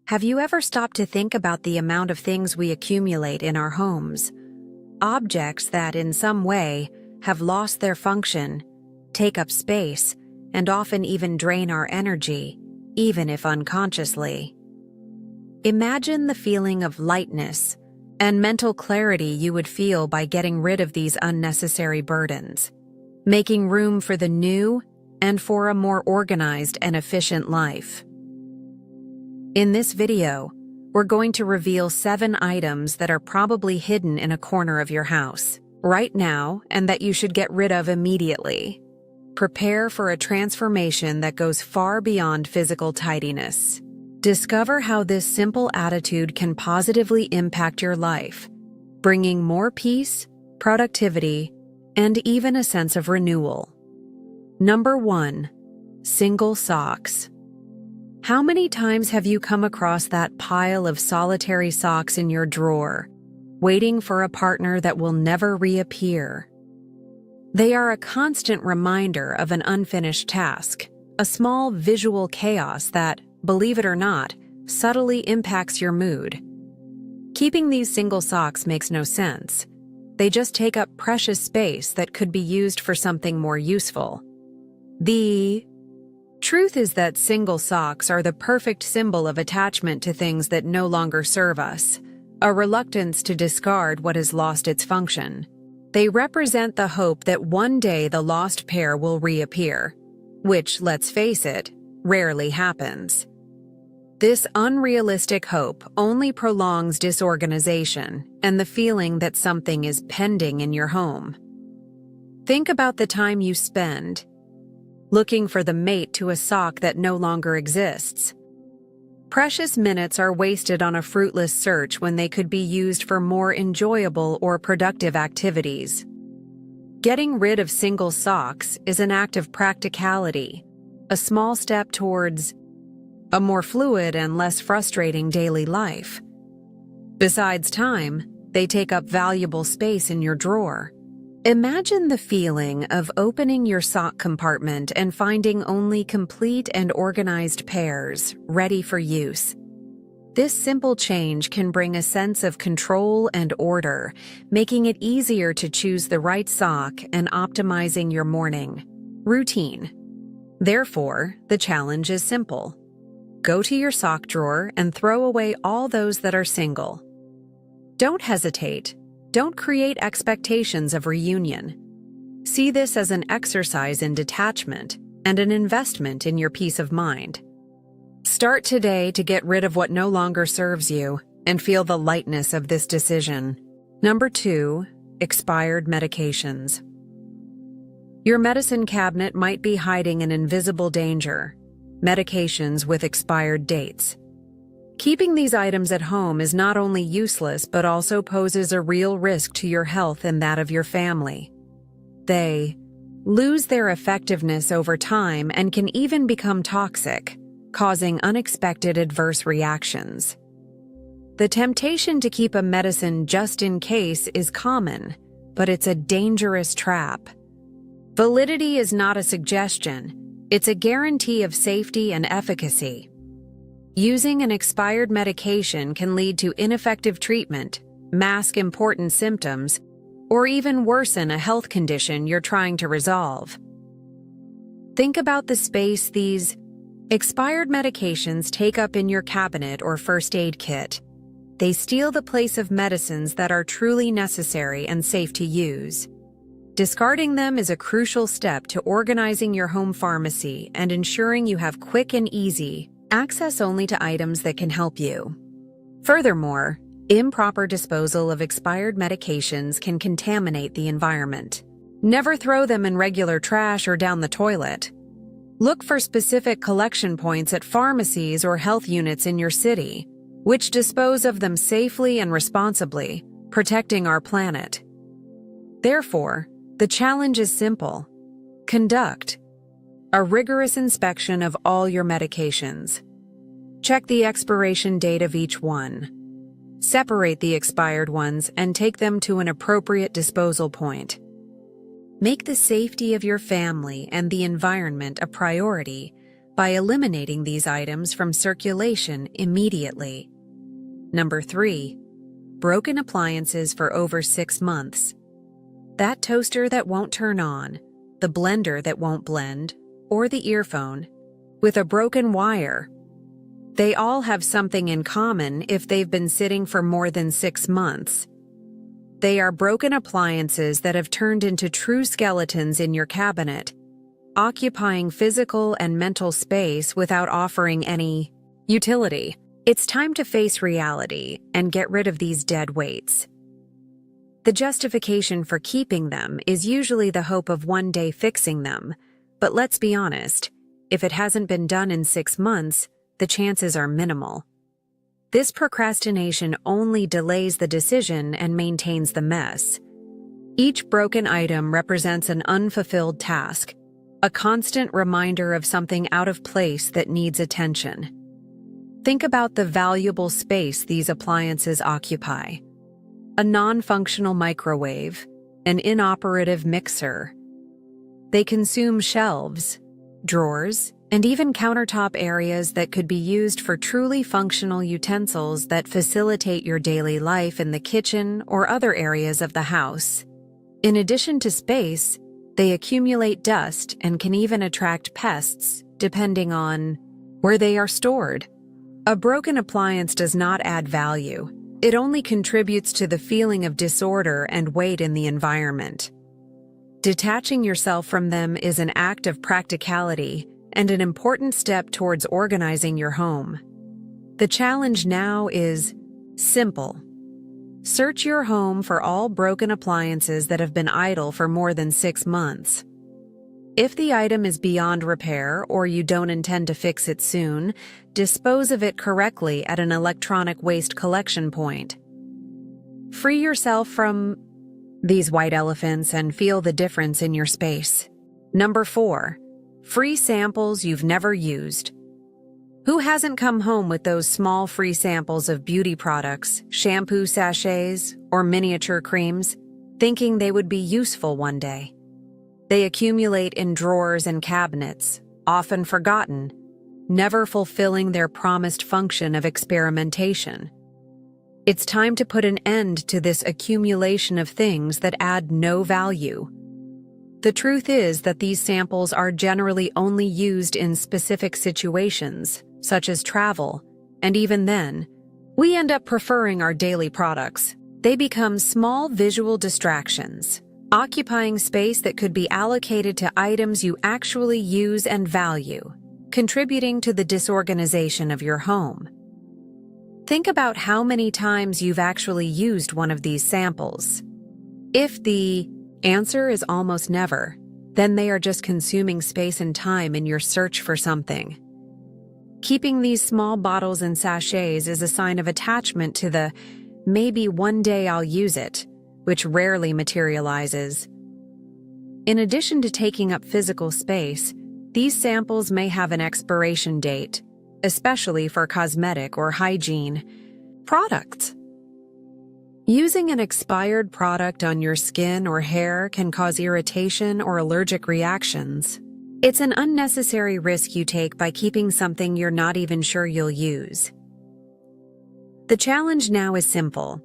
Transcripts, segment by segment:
Have you ever stopped to think about the amount of things we accumulate in our homes? Objects that, in some way, have lost their function, take up space, and often even drain our energy, even if unconsciously. Imagine the feeling of lightness and mental clarity you would feel by getting rid of these unnecessary burdens, making room for the new and for a more organized and efficient life. In this video, we're going to reveal 7 items that are probably hidden in a corner of your house right now and that you should get rid of immediately. Prepare for a transformation that goes far beyond physical tidiness. Discover how this simple attitude can positively impact your life, bringing more peace, productivity, and even a sense of renewal. Number 1. Single socks. How many times have you come across that pile of solitary socks in your drawer, waiting for a partner that will never reappear? They are a constant reminder of an unfinished task, a small visual chaos that, believe it or not, subtly impacts your mood. Keeping these single socks makes no sense. They just take up precious space that could be used for something more useful. The truth is that single socks are the perfect symbol of attachment to things that no longer serve us, a reluctance to discard what has lost its function. They represent the hope that one day the lost pair will reappear, which, let's face it, rarely happens. This unrealistic hope only prolongs disorganization and the feeling that something is pending in your home. Think about the time you spend looking for the mate to a sock that no longer exists. Precious minutes are wasted on a fruitless search when they could be used for more enjoyable or productive activities. Getting rid of single socks is an act of practicality, a small step towards a more fluid and less frustrating daily life. Besides time, they take up valuable space in your drawer. Imagine the feeling of opening your sock compartment and finding only complete and organized pairs ready for use. This simple change can bring a sense of control and order, making it easier to choose the right sock and optimizing your morning routine. Therefore, the challenge is simple. Go to your sock drawer and throw away all those that are single. Don't hesitate. Don't create expectations of reunion. See this as an exercise in detachment and an investment in your peace of mind. Start today to get rid of what no longer serves you and feel the lightness of this decision. Number 2. Expired medications. Your medicine cabinet might be hiding an invisible danger: medications with expired dates. Keeping these items at home is not only useless but also poses a real risk to your health and that of your family. They lose their effectiveness over time and can even become toxic, causing unexpected adverse reactions. The temptation to keep a medicine just in case is common, but it's a dangerous trap. Validity is not a suggestion, it's a guarantee of safety and efficacy. Using an expired medication can lead to ineffective treatment, mask important symptoms, or even worsen a health condition you're trying to resolve. Think about the space these expired medications take up in your cabinet or first aid kit. They steal the place of medicines that are truly necessary and safe to use. Discarding them is a crucial step to organizing your home pharmacy and ensuring you have quick and easy access only to items that can help you. Furthermore, improper disposal of expired medications can contaminate the environment. Never throw them in regular trash or down the toilet. Look for specific collection points at pharmacies or health units in your city, which dispose of them safely and responsibly, protecting our planet. Therefore, the challenge is simple. Conduct a rigorous inspection of all your medications. Check the expiration date of each one. Separate the expired ones and take them to an appropriate disposal point. Make the safety of your family and the environment a priority by eliminating these items from circulation immediately. Number 3. Broken appliances for over 6 months. That toaster that won't turn on, the blender that won't blend, or the earphone with a broken wire. They all have something in common if they've been sitting for more than 6 months. They are broken appliances that have turned into true skeletons in your cabinet, occupying physical and mental space without offering any utility. It's time to face reality and get rid of these dead weights. The justification for keeping them is usually the hope of one day fixing them, but let's be honest, if it hasn't been done in 6 months, the chances are minimal. This procrastination only delays the decision and maintains the mess. Each broken item represents an unfulfilled task, a constant reminder of something out of place that needs attention. Think about the valuable space these appliances occupy. A non-functional microwave, an inoperative mixer. They consume shelves, drawers, and even countertop areas that could be used for truly functional utensils that facilitate your daily life in the kitchen or other areas of the house. In addition to space, they accumulate dust and can even attract pests, depending on where they are stored. A broken appliance does not add value. It only contributes to the feeling of disorder and weight in the environment. Detaching yourself from them is an act of practicality and an important step towards organizing your home. The challenge now is simple. Search your home for all broken appliances that have been idle for more than 6 months. If the item is beyond repair or you don't intend to fix it soon, dispose of it correctly at an electronic waste collection point. Free yourself from these white elephants and feel the difference in your space. Number 4. Free samples you've never used. Who hasn't come home with those small free samples of beauty products, shampoo sachets, or miniature creams, thinking they would be useful one day? They accumulate in drawers and cabinets, often forgotten, never fulfilling their promised function of experimentation. It's time to put an end to this accumulation of things that add no value. The truth is that these samples are generally only used in specific situations, such as travel, and even then, we end up preferring our daily products. They become small visual distractions, occupying space that could be allocated to items you actually use and value, contributing to the disorganization of your home. Think about how many times you've actually used one of these samples. If the answer is almost never, then they are just consuming space and time in your search for something. Keeping these small bottles and sachets is a sign of attachment to the "maybe one day I'll use it," which rarely materializes. In addition to taking up physical space, these samples may have an expiration date, especially for cosmetic or hygiene products. Using an expired product on your skin or hair can cause irritation or allergic reactions. It's an unnecessary risk you take by keeping something you're not even sure you'll use. The challenge now is simple.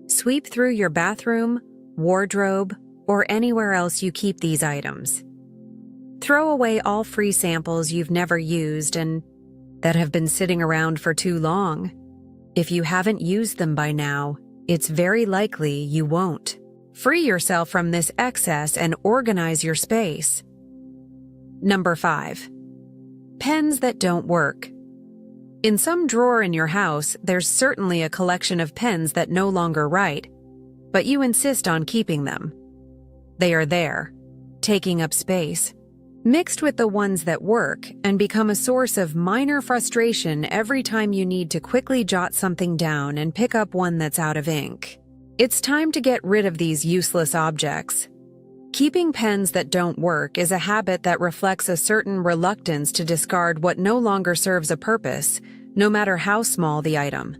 Sweep through your bathroom, wardrobe, or anywhere else you keep these items. Throw away all free samples you've never used and that have been sitting around for too long. If you haven't used them by now, it's very likely you won't. Free yourself from this excess and organize your space. Number 5. Pens that don't work. In some drawer in your house, there's certainly a collection of pens that no longer write, but you insist on keeping them. They are there, taking up space, mixed with the ones that work and become a source of minor frustration every time you need to quickly jot something down and pick up one that's out of ink. It's time to get rid of these useless objects. Keeping pens that don't work is a habit that reflects a certain reluctance to discard what no longer serves a purpose, no matter how small the item.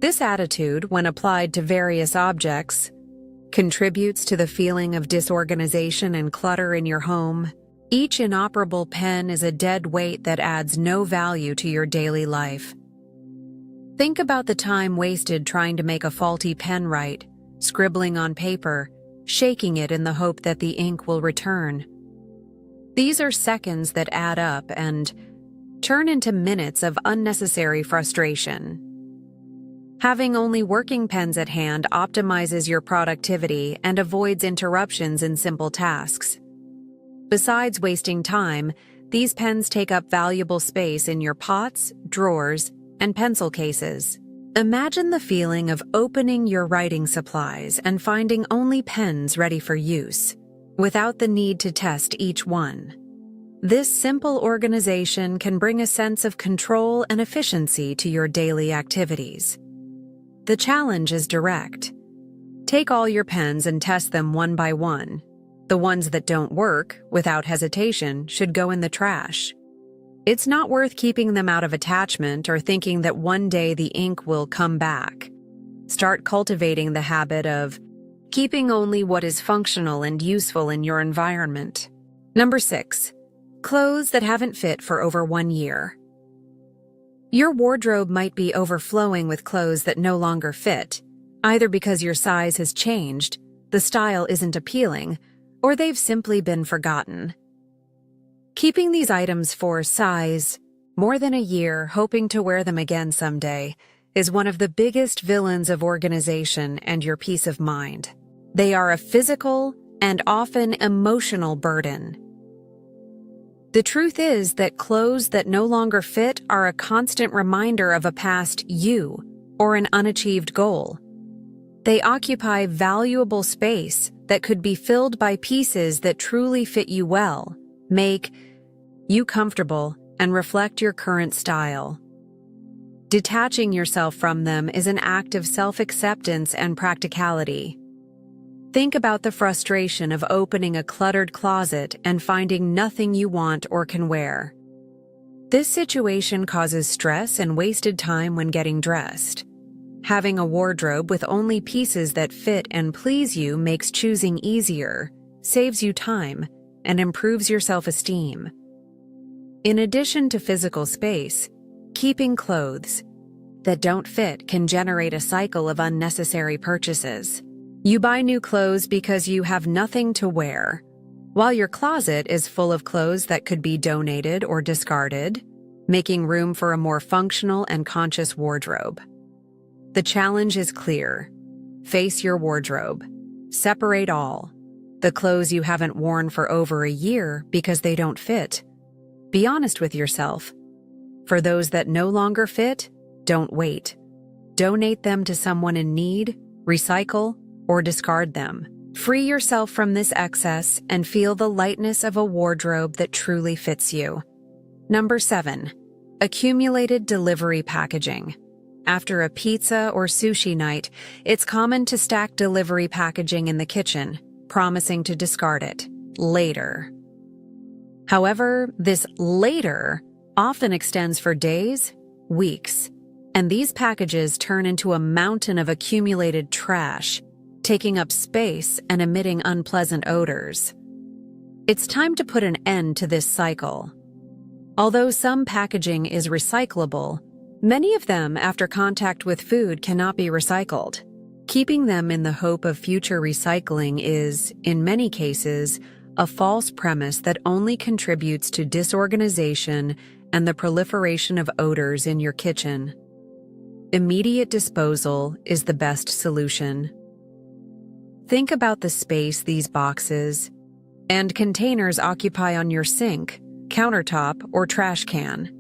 This attitude, when applied to various objects, contributes to the feeling of disorganization and clutter in your home. Each inoperable pen is a dead weight that adds no value to your daily life. Think about the time wasted trying to make a faulty pen right, scribbling on paper, shaking it in the hope that the ink will return. These are seconds that add up and turn into minutes of unnecessary frustration. Having only working pens at hand optimizes your productivity and avoids interruptions in simple tasks. Besides wasting time, these pens take up valuable space in your pots, drawers, and pencil cases. Imagine the feeling of opening your writing supplies and finding only pens ready for use, without the need to test each one. This simple organization can bring a sense of control and efficiency to your daily activities. The challenge is direct. Take all your pens and test them one by one. The ones that don't work, without hesitation, should go in the trash. It's not worth keeping them out of attachment or thinking that one day the ink will come back. Start cultivating the habit of keeping only what is functional and useful in your environment. Number 6. Clothes that haven't fit for over 1 year. Your wardrobe might be overflowing with clothes that no longer fit, either because your size has changed, the style isn't appealing, or they've simply been forgotten. Keeping these items for size more than a year, hoping to wear them again someday, is one of the biggest villains of organization and your peace of mind. They are a physical and often emotional burden. The truth is that clothes that no longer fit are a constant reminder of a past you or an unachieved goal. They occupy valuable space that could be filled by pieces that truly fit you well, make you comfortable, and reflect your current style. Detaching yourself from them is an act of self-acceptance and practicality. Think about the frustration of opening a cluttered closet and finding nothing you want or can wear. This situation causes stress and wasted time when getting dressed. Having a wardrobe with only pieces that fit and please you makes choosing easier, saves you time, and improves your self-esteem. In addition to physical space, keeping clothes that don't fit can generate a cycle of unnecessary purchases. You buy new clothes because you have nothing to wear, while your closet is full of clothes that could be donated or discarded, making room for a more functional and conscious wardrobe. The challenge is clear. Face your wardrobe. Separate all. The clothes you haven't worn for over a year because they don't fit. Be honest with yourself. For those that no longer fit, don't wait. Donate them to someone in need, recycle, or discard them. Free yourself from this excess and feel the lightness of a wardrobe that truly fits you. Number 7. Accumulated delivery packaging. After a pizza or sushi night, it's common to stack delivery packaging in the kitchen, promising to discard it later. However, this later often extends for days, weeks, and these packages turn into a mountain of accumulated trash, taking up space and emitting unpleasant odors. It's time to put an end to this cycle. Although some packaging is recyclable, many of them, after contact with food, cannot be recycled. Keeping them in the hope of future recycling is, in many cases, a false premise that only contributes to disorganization and the proliferation of odors in your kitchen. Immediate disposal is the best solution. Think about the space these boxes and containers occupy on your sink, countertop, or trash can.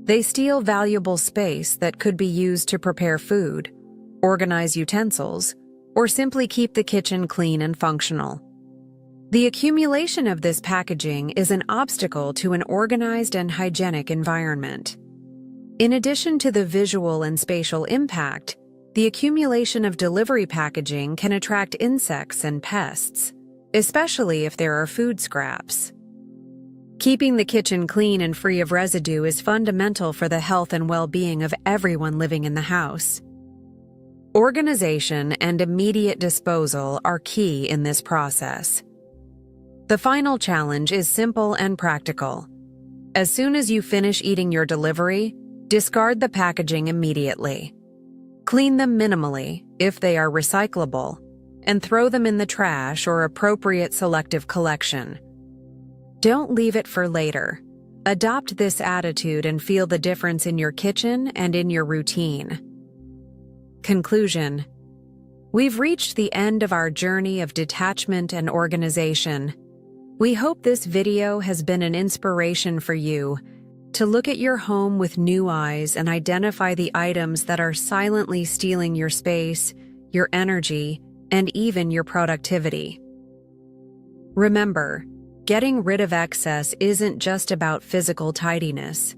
They steal valuable space that could be used to prepare food, organize utensils, or simply keep the kitchen clean and functional. The accumulation of this packaging is an obstacle to an organized and hygienic environment. In addition to the visual and spatial impact, the accumulation of delivery packaging can attract insects and pests, especially if there are food scraps. Keeping the kitchen clean and free of residue is fundamental for the health and well-being of everyone living in the house. Organization and immediate disposal are key in this process. The final challenge is simple and practical. As soon as you finish eating your delivery, discard the packaging immediately. Clean them minimally, if they are recyclable, and throw them in the trash or appropriate selective collection. Don't leave it for later. Adopt this attitude and feel the difference in your kitchen and in your routine. Conclusion. We've reached the end of our journey of detachment and organization. We hope this video has been an inspiration for you to look at your home with new eyes and identify the items that are silently stealing your space, your energy, and even your productivity. Remember, getting rid of excess isn't just about physical tidiness.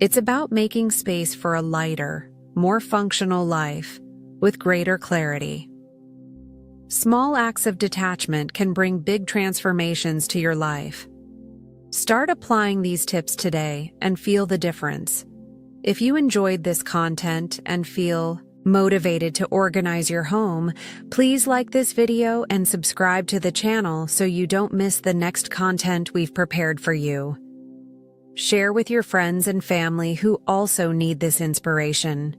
It's about making space for a lighter, more functional life with greater clarity. Small acts of detachment can bring big transformations to your life. Start applying these tips today and feel the difference. If you enjoyed this content and feel motivated to organize your home, please like this video and subscribe to the channel so you don't miss the next content we've prepared for you. Share with your friends and family who also need this inspiration.